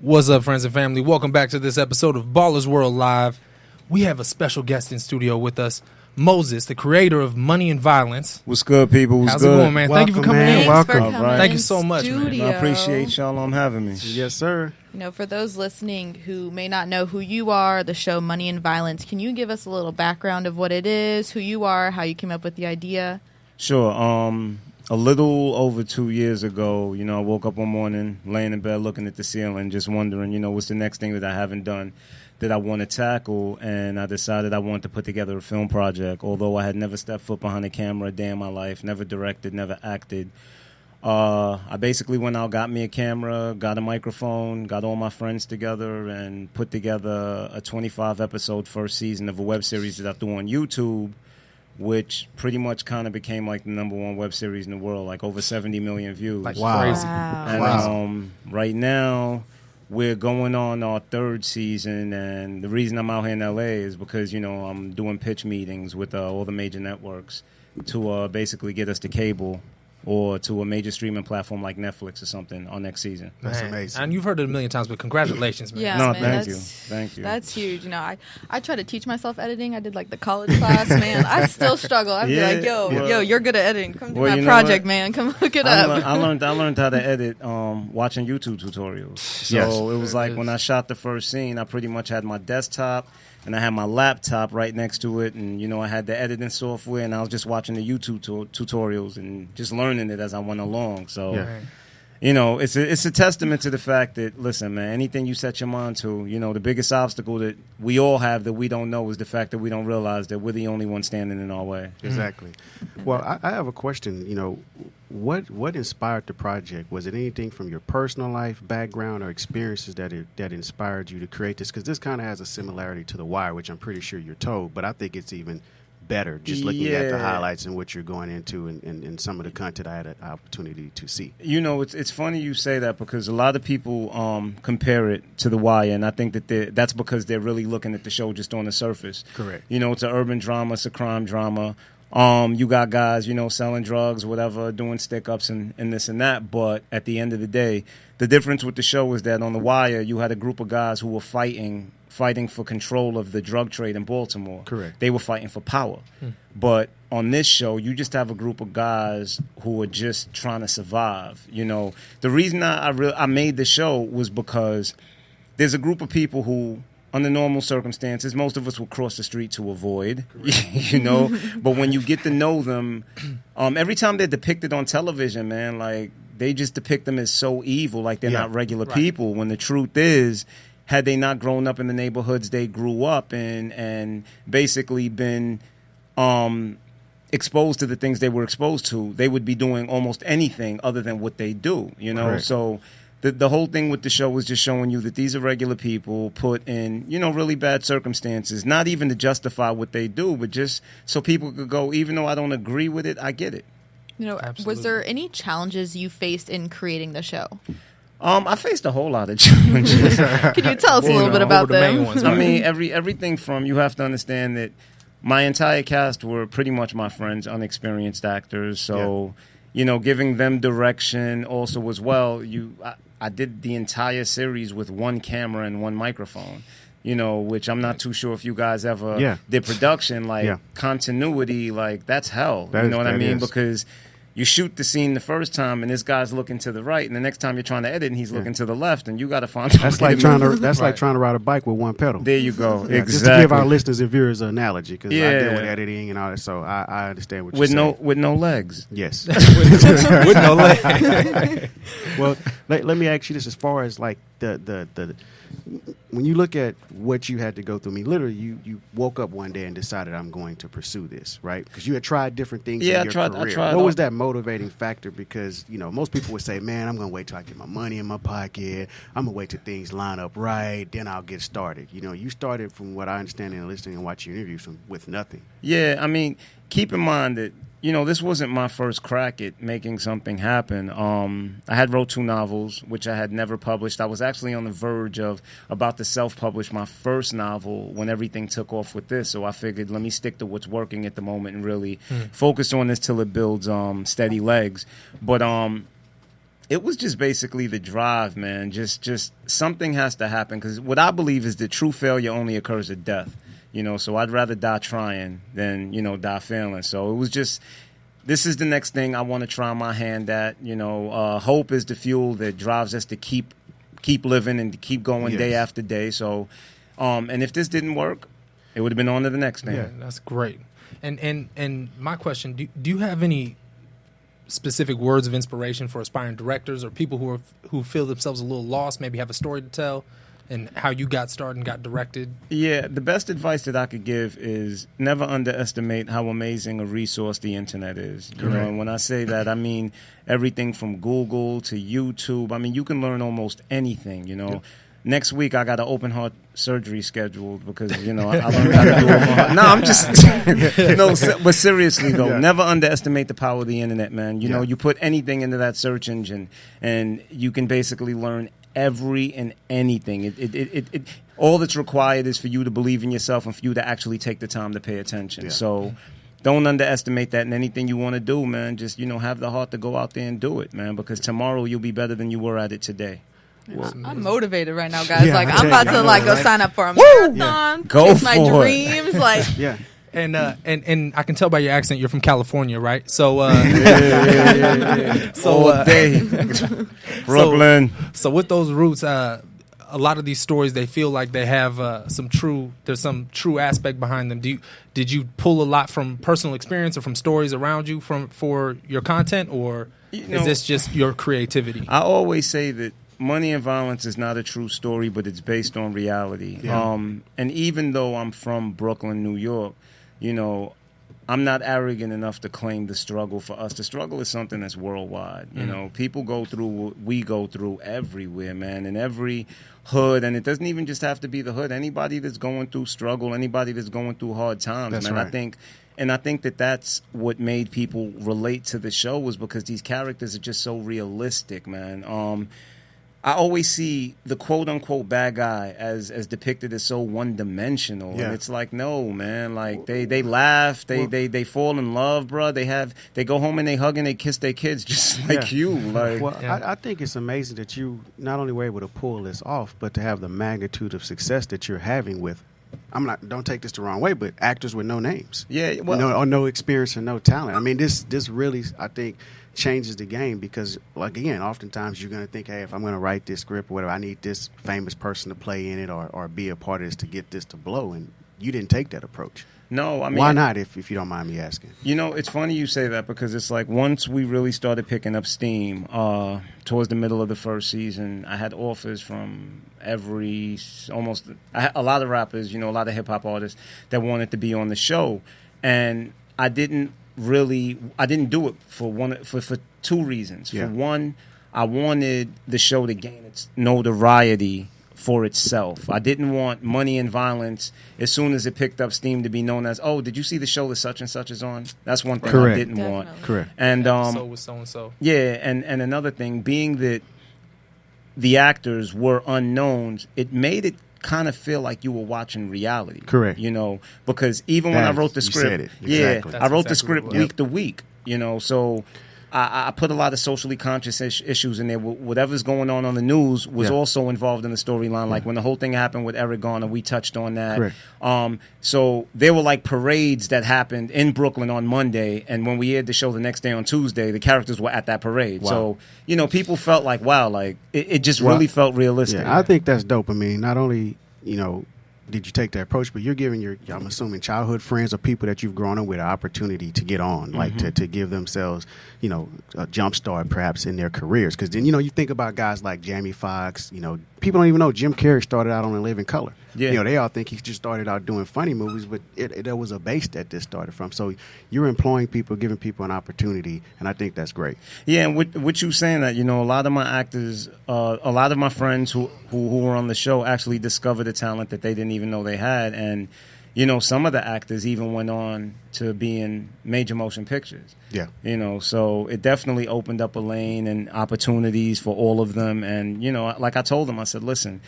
What's up, friends and family? Welcome back to this episode of Ballers World Live. We have a special guest in studio with us, Moses, the creator of Money and Violence. What's good, people? What's How's good? it going, man? Thank you for coming in. Welcome. Thank you so much, man. I appreciate y'all having me. Yes, sir. You know, for those listening who may not know who you are, the show Money and Violence, can you give us a little background of what it is, who you are, how you came up with the idea? Sure. A little over 2 years ago, I woke up one morning, laying in bed, looking at the ceiling, just wondering, what's the next thing that I haven't done that I want to tackle, and I decided I wanted to put together a film project. Although I had never stepped foot behind a camera a day in my life, never directed, never acted. I basically went out, got me a camera, got a microphone, got all my friends together, and put together a 25-episode first season of a web series that I threw on YouTube, which pretty much kind of became like the #1 web series in the world, like over 70 million views. Like Wow. crazy. And right now, we're going on our third season, and the reason I'm out here in LA is because, I'm doing pitch meetings with all the major networks to basically get us to cable or to a major streaming platform like Netflix or something on next season. That's Man. amazing. And you've heard it a million times, but congratulations, man. Yeah, No, man, thank you. That's huge. I try to teach myself editing. I did like the college class, man. I still struggle. I'd be like, yo, you're good at editing. Come do my project, man. Come look it up. I learned how to edit watching YouTube tutorials. So it was like when I shot the first scene, I pretty much had my desktop and I had my laptop right next to it, and I had the editing software, and I was just watching the YouTube tutorials and just learning it as I went along. So, it's a testament to the fact that, listen, man, anything you set your mind to, the biggest obstacle that we all have that we don't know is the fact that we don't realize that we're the only one standing in our way. Exactly. Well, I have a question. What inspired the project? Was it anything from your personal life, background, or experiences that inspired you to create this? Because this kind of has a similarity to The Wire, which I'm pretty sure you're told, but I think it's even better just looking at the highlights and what you're going into and some of the content I had an opportunity to see. It's funny you say that because a lot of people compare it to The Wire, and I think that that's because they're really looking at the show just on the surface. Correct. It's an urban drama, it's a crime drama. You got guys, selling drugs, whatever, doing stick-ups and this and that. But at the end of the day, the difference with the show is that on The Wire, you had a group of guys who were fighting for control of the drug trade in Baltimore. Correct. They were fighting for power. But on this show, you just have a group of guys who are just trying to survive. The reason I made the show was because there's a group of people who, under normal circumstances, most of us will cross the street to avoid, But when you get to know them, every time they're depicted on television, man, like, they just depict them as so evil, like they're not regular people, when the truth is, had they not grown up in the neighborhoods they grew up in and basically been exposed to the things they were exposed to, they would be doing almost anything other than what they do, Right. So the whole thing with the show was just showing you that these are regular people put in, really bad circumstances, not even to justify what they do, but just so people could go, even though I don't agree with it, I get it. Absolutely. Was there any challenges you faced in creating the show? I faced a whole lot of challenges. Can you tell us a little bit about the main them? ones, I mean, everything from, you have to understand that my entire cast were pretty much my friends, unexperienced actors. So, giving them direction also as well. I did the entire series with one camera and one microphone, which I'm not too sure if you guys ever did production. Like, continuity, like, that's hell. You know what I mean? Because you shoot the scene the first time, and this guy's looking to the right, and the next time you're trying to edit, and he's looking to the left, and you got to find. That's like trying to ride a bike with one pedal. There you go. Exactly. Just to give our listeners and viewers an analogy, because I deal with editing and all that, so I understand what you're saying. With no legs. Yes. With no leg. Well, let me ask you this: as far as like the when you look at what you had to go through, I mean, literally, you woke up one day and decided I'm going to pursue this, right? Because you had tried different things in your career. I tried. What was that motivating factor? Because, most people would say, man, I'm going to wait till I get my money in my pocket. I'm going to wait till things line up right. Then I'll get started. You started, from what I understand and listening and watching your interviews, with nothing. Yeah, I mean, keep in mind that, this wasn't my first crack at making something happen. I had wrote 2 novels, which I had never published. I was actually on the verge of about to self-publish my first novel when everything took off with this. So I figured, let me stick to what's working at the moment and really focus on this till it builds steady legs. But It was just basically the drive, man. Just something has to happen, because what I believe is that true failure only occurs at death. So I'd rather die trying than, die failing. So it was just, this is the next thing I want to try my hand at. Hope is the fuel that drives us to keep living and to keep going day after day. So, and if this didn't work, it would have been on to the next thing. Yeah, that's great. And my question, do you have any specific words of inspiration for aspiring directors or people who feel themselves a little lost, maybe have a story to tell, and how you got started and got directed? Yeah, the best advice that I could give is never underestimate how amazing a resource the internet is. And when I say that, I mean everything from Google to YouTube. I mean, you can learn almost anything, Yep. Next week, I got an open heart surgery scheduled because, I learned how to do open heart. No, I'm just, but seriously, though, never underestimate the power of the internet, man. You put anything into that search engine and you can basically learn every and anything. It all that's required is for you to believe in yourself and for you to actually take the time to pay attention. Yeah. So don't underestimate that in anything you want to do, man. Just, have the heart to go out there and do it, man, because tomorrow you'll be better than you were at it today. Well, I'm motivated right now, guys. I'm about to go sign up for a marathon, go chase my dreams. And I can tell by your accent you're from California, right? So so all day. Brooklyn. So with those roots, a lot of these stories, they feel like they have there's some true aspect behind them. Did you pull a lot from personal experience or from stories around you for your content, or is this just your creativity? I always say that Money and Violence is not a true story, but it's based on reality. Yeah. And even though I'm from Brooklyn, New York, I'm not arrogant enough to claim the struggle for us. The struggle is something that's worldwide. People go through what we go through everywhere, man, in every hood. And it doesn't even just have to be the hood. Anybody that's going through struggle, anybody that's going through hard times, that's man, right. I think that that's what made people relate to the show, was because these characters are just so realistic, man. I always see the quote-unquote bad guy as depicted as so one-dimensional. Yeah. And it's like, no, man. Like, they laugh, they fall in love, bro. They go home and they hug and they kiss their kids just like you. Like, I think it's amazing that you not only were able to pull this off, but to have the magnitude of success that you're having with, don't take this the wrong way, but actors with no names. Yeah, well, or no experience or no talent. I mean, this really, I think, changes the game, because, like, again, oftentimes you're going to think, hey, if I'm going to write this script or whatever, I need this famous person to play in it or be a part of this to get this to blow. And you didn't take that approach. No, I mean, why not, if you don't mind me asking? It's funny you say that, because it's like once we really started picking up steam towards the middle of the first season, I had offers from a lot of rappers, a lot of hip-hop artists that wanted to be on the show. And I didn't do it for two reasons. Yeah. For one, I wanted the show to gain its notoriety for itself. I didn't want Money and Violence, as soon as it picked up steam, to be known as, oh, did you see the show that such and such is on? That's one thing Correct. I didn't Definitely. want. Correct. And so was so-and-so. Yeah, and another thing, being that the actors were unknowns, it made it kind of feel like you were watching reality. Correct. Because even when I wrote the script, exactly. I wrote the script week to week, so I put a lot of socially conscious issues in there. Whatever's going on the news was also involved in the storyline. Like when the whole thing happened with Eric Garner, we touched on that. Correct. So there were like parades that happened in Brooklyn on Monday, and when we aired the show the next day on Tuesday, the characters were at that parade. Wow. So, people felt like, wow, like it just really felt realistic. Yeah, I think that's dope. I mean, not only, did you take that approach, but you're giving I'm assuming, childhood friends or people that you've grown up with an opportunity to get on, like to give themselves, a jump start perhaps in their careers. Because then, you think about guys like Jamie Foxx, people don't even know Jim Carrey started out on In Living Color. Yeah. They all think he just started out doing funny movies, but there was a base that this started from. So you're employing people, giving people an opportunity, and I think that's great. Yeah, and with you saying that, a lot of my actors, a lot of my friends who were on the show actually discovered a talent that they didn't even know they had. And, some of the actors even went on to be in major motion pictures. Yeah. So it definitely opened up a lane and opportunities for all of them. And, like I told them, I said, listen,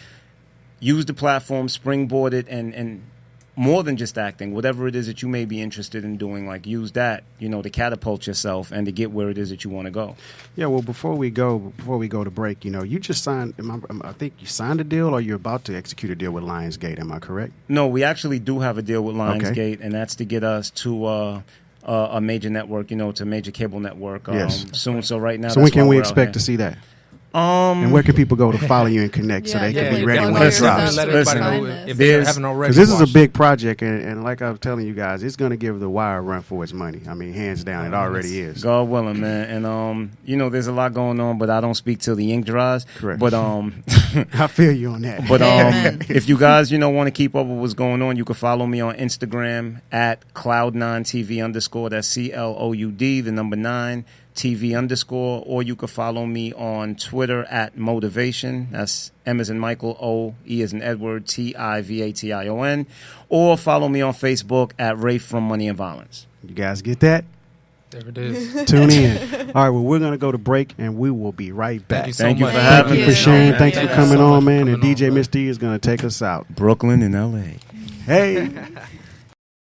use the platform, springboard it, and more than just acting, whatever it is that you may be interested in doing, like use that, to catapult yourself and to get where it is that you want to go. Yeah, well, before we go to break, you just signed, I think you signed a deal or you're about to execute a deal with Lionsgate, am I correct? No, we actually do have a deal with Lionsgate, and that's to get us to a major network, to a major cable network soon. So right now, so when can we expect to see that? And where can people go to follow you and connect so they can be ready when it drops? If they haven't already. Because this is a big project, and like I was telling you guys, it's going to give The Wire a run for its money. I mean, hands down, it already is. God willing, man. And, there's a lot going on, but I don't speak till the ink dries. Correct. But I feel you on that. But if you guys, want to keep up with what's going on, you can follow me on Instagram at Cloud9TV_. That's CLOUD, the number 9. TV _, or you can follow me on Twitter at Motivation. That's M as in Michael, O, E as in Edward, TIVATION, or follow me on Facebook at Rafe from Money and Violence. You guys get that? There it is. Tune in. All right, well, we're going to go to break, and we will be right back. Thank you for having me. Thank you for sharing. Thanks for coming on, man. And DJ Miss D is going to take us out. Brooklyn and L.A. Hey.